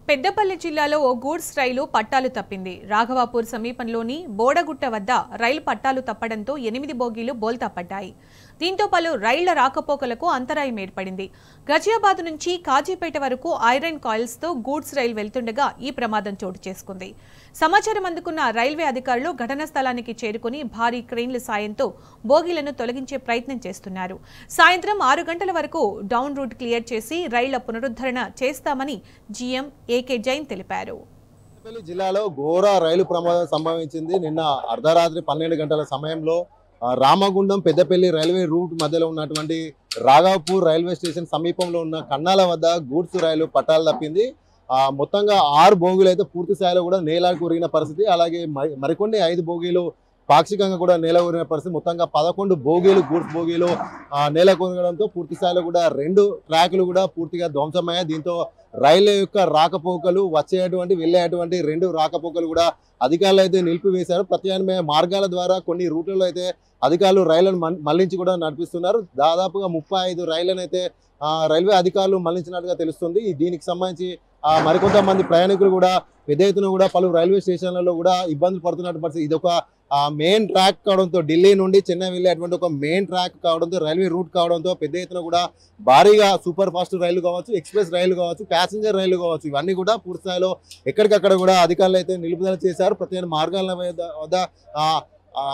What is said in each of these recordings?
పెద్దపల్లి జిల్లాలో ఓ గూడ్స్ రైలు పట్టాలు తప్పింది. రాఘవాపూర్ సమీపంలోని బోడగుట్ట వద్ద రైలు పట్టాలు తప్పడంతో 8 బోగీలు బోల్తా పడ్డాయి. దీంతో పలు రైళ్ల రాకపోకలకు అంతరాయం ఏర్పడింది. గజియాబాద్ నుంచి కాజీపేట వరకు ఐరన్ కాయిల్స్ తో గూడ్స్ రైలు వెళ్తుండగా ఈ ప్రమాదం చోటు చేసుకుంది. సమాచారం అందుకున్న రైల్వే అధికారులు ఘటనా స్థలానికి చేరుకుని భారీ క్రెయిన్ల సాయంతో బోగీలను తొలగించే ప్రయత్నం చేస్తున్నారు. సాయంత్రం 6 గంటల వరకు డౌన్ రూట్ క్లియర్ చేసి రైళ్ల పునరుద్ధరణ చేస్తామని జీఎం ఏకే జైన్ తెలిపారు. పెద్దపల్లి జిల్లాలో ఘోర రైలు ప్రమాదం సంభవించింది. నిన్న అర్ధరాత్రి 12 గంటల సమయంలో రామగుండం పెద్దపల్లి రైల్వే రూట్ మధ్యలో ఉన్నటువంటి రాఘవపూర్ రైల్వే స్టేషన్ సమీపంలో ఉన్న కన్నాల వద్ద గూడ్స్ రైలు పట్టాలు తప్పింది. మొత్తంగా 6 బోగీలు అయితే పూర్తి స్థాయిలో కూడా నేల కూరిన పరిస్థితి. అలాగే మరికొన్ని 5 బోగీలు పాక్షికంగా కూడా నేల కూరిన పరిస్థితి. మొత్తంగా 11 బోగీలు గూడ్స్ బోగీలు నేల కూరడంతో పూర్తి స్థాయిలో కూడా 2 ట్రాకులు కూడా పూర్తిగా ధ్వంసమయ్యాయి. దీంతో రైలు యొక్క రాకపోకలు వచ్చేటువంటి వెళ్ళేటువంటి 2 రాకపోకలు కూడా అధికారులు అయితే నిలిపివేశారు. ప్రత్యామ్నాయ మార్గాల ద్వారా కొన్ని రూట్లలో అయితే అధికారులు రైళ్లను మళ్లించి కూడా నడిపిస్తున్నారు. దాదాపుగా 35 రైళ్లను అయితే రైల్వే అధికారులు మళ్లించినట్టుగా తెలుస్తుంది. దీనికి సంబంధించి మరికొంతమంది ప్రయాణికులు కూడా పెద్ద ఎత్తున కూడా పలు రైల్వే స్టేషన్లలో కూడా ఇబ్బందులు పడుతున్నట్టు పరిస్థితి. ఇది ఒక మెయిన్ ట్రాక్ కావడంతో, ఢిల్లీ నుండి చెన్నై వెళ్ళేటువంటి ఒక మెయిన్ ట్రాక్ కావడంతో, రైల్వే రూట్ కావడంతో పెద్ద ఎత్తున కూడా భారీగా సూపర్ ఫాస్ట్ రైలు కావచ్చు, ఎక్స్ప్రెస్ రైలు కావచ్చు, ప్యాసింజర్ రైలు కావచ్చు, ఇవన్నీ కూడా పూర్తి స్థాయిలో ఎక్కడికక్కడ కూడా అధికారులు అయితే నిలుపుదల చేశారు. ప్రత్యేక మార్గాల వద్ద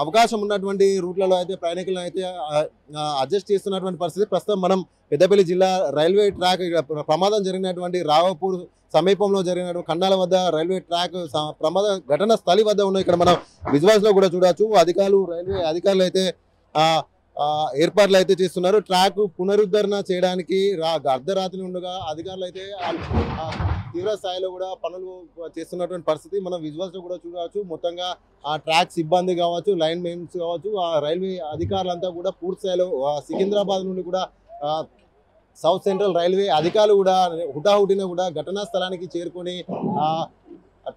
అవకాశం ఉన్నటువంటి రూట్లలో అయితే ప్రయాణికులను అయితే అడ్జస్ట్ చేస్తున్నటువంటి పరిస్థితి. ప్రస్తుతం మనం పెద్దపల్లి జిల్లా రైల్వే ట్రాక్ ప్రమాదం జరిగినటువంటి రాఘవపూర్ సమీపంలో జరిగినటువంటి కన్నాల వద్ద రైల్వే ట్రాక్ ప్రమాద ఘటన స్థలి వద్ద ఉన్న ఇక్కడ మనం విజువల్స్ లో కూడా చూడవచ్చు. రైల్వే అధికారులు అయితే ఏర్పాట్లు అయితే చేస్తున్నారు. ట్రాక్ పునరుద్ధరణ చేయడానికి అర్ధరాత్రి ఉండగా అధికారులు అయితే తీవ్ర స్థాయిలో కూడా పనులు చేస్తున్నటువంటి పరిస్థితి మనం విజువల్స్ లో కూడా చూడవచ్చు. మొత్తంగా ఆ ట్రాక్ సిబ్బంది కావచ్చు, లైన్ మెయిన్స్ కావచ్చు, ఆ రైల్వే అధికారులంతా కూడా పూర్తి స్థాయిలో సికింద్రాబాద్ నుండి కూడా సౌత్ సెంట్రల్ రైల్వే అధికారులు కూడా హుటాహుటిన కూడా ఘటనా స్థలానికి చేరుకొని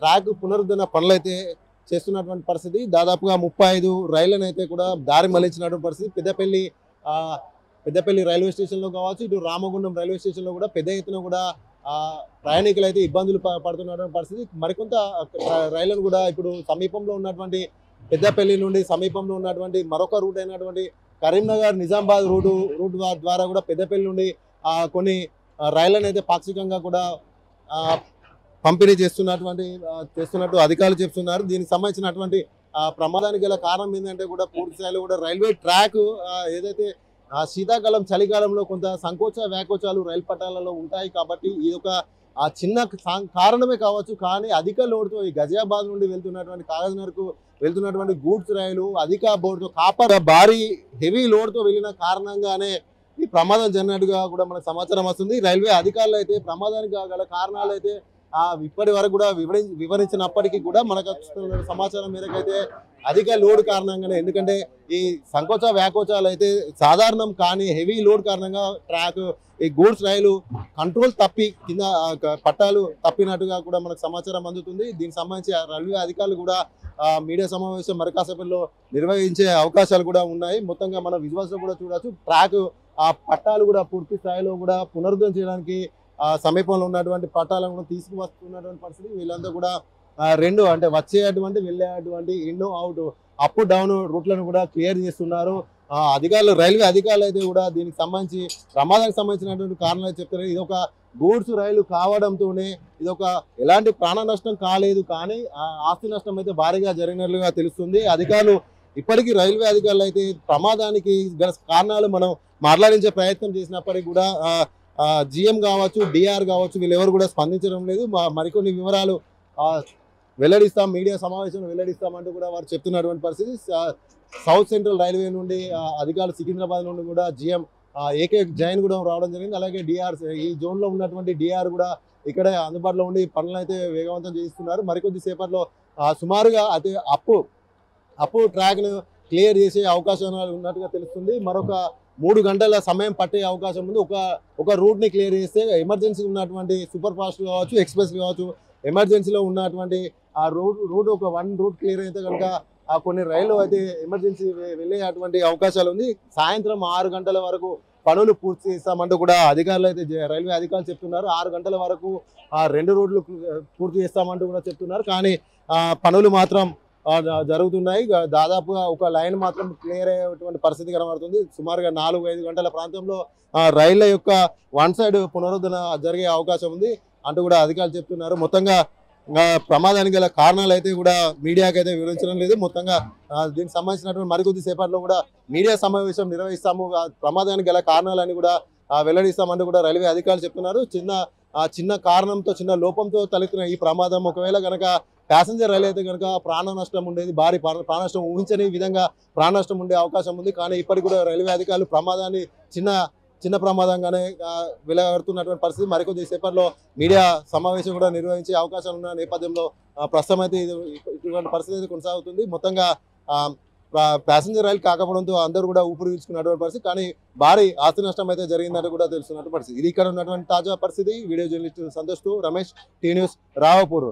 ట్రాక్ పునరుద్ధరణ పనులు అయితే చేస్తున్నటువంటి పరిస్థితి. దాదాపుగా 35 రైళ్లను అయితే కూడా దారి మళ్లించినటువంటి పరిస్థితి. పెద్దపల్లి రైల్వే స్టేషన్లో కావచ్చు, ఇటు రామగుండం రైల్వే స్టేషన్లో కూడా పెద్ద ఎత్తున కూడా ప్రయాణికులు అయితే ఇబ్బందులు పడుతున్నటువంటి పరిస్థితి. మరికొంత రైళ్లను కూడా ఇప్పుడు సమీపంలో ఉన్నటువంటి పెద్దపల్లి నుండి సమీపంలో ఉన్నటువంటి మరొక రూట్ అయినటువంటి కరీంనగర్ నిజామాబాద్ రూట్ ద్వారా కూడా పెద్దపల్లి నుండి కొన్ని రైళ్లను అయితే పాక్షికంగా కూడా పంపిణీ చేస్తున్నట్టు అధికారులు చెప్తున్నారు. దీనికి సంబంధించినటువంటి ప్రమాదానికి గల కారణం ఏంటంటే కూడా పూర్తి స్థాయిలో కూడా రైల్వే ట్రాక్ ఏదైతే శీతాకాలం చలికాలంలో కొంత సంకోచ వ్యాకోచాలు రైలు పట్టాలలో ఉంటాయి కాబట్టి ఇది ఒక చిన్న కారణమే కావచ్చు. కానీ అధిక లోడ్తో ఈ గజియాబాద్ నుండి వెళ్తున్నటువంటి కాగజ్నగర్కు వెళ్తున్నటువంటి గూడ్స్ రైలు అధిక బోర్డుతో కాపర్ భారీ హెవీ లోడ్తో వెళ్ళిన కారణంగానే ఈ ప్రమాదం జరిగినట్టుగా కూడా మనకు సమాచారం వస్తుంది. రైల్వే అధికారులు అయితే ప్రమాదానికి గల కారణాలు అయితే ఇప్పటి వరకు కూడా వివరించినప్పటికీ కూడా మనకు సమాచారం మేరకు అయితే అధిక లోడ్ కారణంగానే, ఎందుకంటే ఈ సంకోచ వ్యాకోచాలు అయితే సాధారణం కానీ హెవీ లోడ్ కారణంగా ఈ గూడ్స్ రైలు కంట్రోల్ తప్పి కింద పట్టాలు తప్పినట్టుగా కూడా మనకు సమాచారం అందుతుంది. దీనికి సంబంధించి రైల్వే అధికారులు కూడా మీడియా సమావేశం మరి కాసేపట్లో నిర్వహించే అవకాశాలు కూడా ఉన్నాయి. మొత్తంగా మన విజువల్స్ లో కూడా చూడవచ్చు. ట్రాక్ పట్టాలు కూడా పూర్తి స్థాయిలో కూడా పునరుద్ధరణ చేయడానికి సమీపంలో ఉన్నటువంటి పట్టాలను కూడా తీసుకువస్తున్నటువంటి పరిస్థితి. వీళ్ళంతా కూడా 2 అంటే వచ్చేటువంటి వెళ్ళేటువంటి ఇన్ అవుట్ అప్ డౌన్ రూట్లను కూడా క్లియర్ చేస్తున్నారు అధికారులు. రైల్వే అధికారులు అయితే కూడా దీనికి సంబంధించి ప్రమాదానికి సంబంధించినటువంటి కారణాలు చెప్తున్నారు. ఇది ఒక గూడ్స్ రైలు కావడంతోనే ఇది ఒక ఎలాంటి ప్రాణ నష్టం కాలేదు, కానీ ఆస్తి నష్టం అయితే భారీగా జరిగినట్లుగా తెలుస్తుంది. అధికారులు ఇప్పటికీ రైల్వే అధికారులు అయితే ప్రమాదానికి గల కారణాలు మనం మాట్లాడించే ప్రయత్నం చేసినప్పటికీ కూడా జిఎం కావచ్చు, డిఆర్ కావచ్చు, వీళ్ళెవరు కూడా స్పందించడం లేదు. మరికొన్ని వివరాలు వెల్లడిస్తాం, మీడియా సమావేశంలో వెల్లడిస్తామంటూ కూడా వారు చెప్తున్నటువంటి పరిస్థితి. సౌత్ సెంట్రల్ రైల్వే నుండి అధికారులు సికింద్రాబాద్ నుండి కూడా జిఎం ఏకే జైన్ కూడా రావడం జరిగింది. అలాగే డిఆర్ ఈ జోన్లో ఉన్నటువంటి డిఆర్ కూడా ఇక్కడే అందుబాటులో ఉండి పనులను అయితే వేగవంతం చేస్తున్నారు. మరికొద్ది సేపట్లో సుమారుగా అయితే అప్పు ట్రాక్ను క్లియర్ చేసే అవకాశాలు ఉన్నట్టుగా తెలుస్తుంది. మరొక 3 గంటల సమయం పట్టే అవకాశం ఉంది. ఒక రూట్ని క్లియర్ చేస్తే ఎమర్జెన్సీ ఉన్నటువంటి సూపర్ ఫాస్ట్ కావచ్చు, ఎక్స్ప్రెస్ కావచ్చు, ఎమర్జెన్సీలో ఉన్నటువంటి ఆ రూట్ ఒక 1 రూట్ క్లియర్ అయితే కనుక కొన్ని రైళ్లు అయితే ఎమర్జెన్సీ వెళ్ళేటువంటి అవకాశాలు ఉంది. సాయంత్రం 6 గంటల వరకు పనులు పూర్తి చేస్తామంటూ కూడా అధికారులు అయితే రైల్వే అధికారులు చెప్తున్నారు. 6 గంటల వరకు 2 రోడ్లు పూర్తి చేస్తామంటూ కూడా చెప్తున్నారు. కానీ పనులు మాత్రం జరుగుతున్నాయి. దాదాపుగా ఒక లైన్ మాత్రం క్లియర్ అయ్యేటువంటి పరిస్థితి కనబడుతుంది. సుమారుగా 4-5 గంటల ప్రాంతంలో రైళ్ల యొక్క వన్ సైడ్ పునరుద్ధరణ జరిగే అవకాశం ఉంది అంటూ కూడా అధికారులు చెప్తున్నారు. మొత్తంగా ప్రమాదానికి గల కారణాలు అయితే కూడా మీడియాకి అయితే వివరించడం లేదు. మొత్తంగా దీనికి సంబంధించినటువంటి మరికొద్ది సేపట్లో కూడా మీడియా సమావేశం నిర్వహిస్తాము, ప్రమాదానికి గల కారణాలని కూడా వెల్లడిస్తామంటూ కూడా రైల్వే అధికారులు చెప్తున్నారు. చిన్న కారణంతో, చిన్న లోపంతో తలెత్తిన ఈ ప్రమాదం ఒకవేళ కనుక ప్యాసింజర్ రైలు అయితే కనుక ప్రాణ నష్టం ఉండేది, భారీ ప్రాణ నష్టం, ఊహించని విధంగా ప్రాణ నష్టం ఉండే అవకాశం ఉంది. కానీ ఇప్పటికి కూడా రైల్వే అధికారులు ప్రమాదాన్ని చిన్న ప్రమాదంగానే వెలువడుతున్నటువంటి పరిస్థితి. మరికొద్ది సేపట్లో మీడియా సమావేశం కూడా నిర్వహించే అవకాశం ఉన్న నేపథ్యంలో ప్రస్తుతం అయితే ఇటువంటి పరిస్థితి అయితే కొనసాగుతుంది. మొత్తంగా ప్యాసింజర్ రైలు కాకపోవడంతో అందరూ కూడా ఊపిరి పీల్చుకున్నటువంటి పరిస్థితి. కానీ భారీ ఆస్తి నష్టం అయితే జరిగిందంటే కూడా తెలుస్తున్నటువంటి పరిస్థితి. ఇది ఇక్కడ ఉన్నటువంటి తాజా పరిస్థితి. వీడియో జర్నలిస్ట్ సంతోష్ తో రమేష్, టీ న్యూస్, రావపూర్.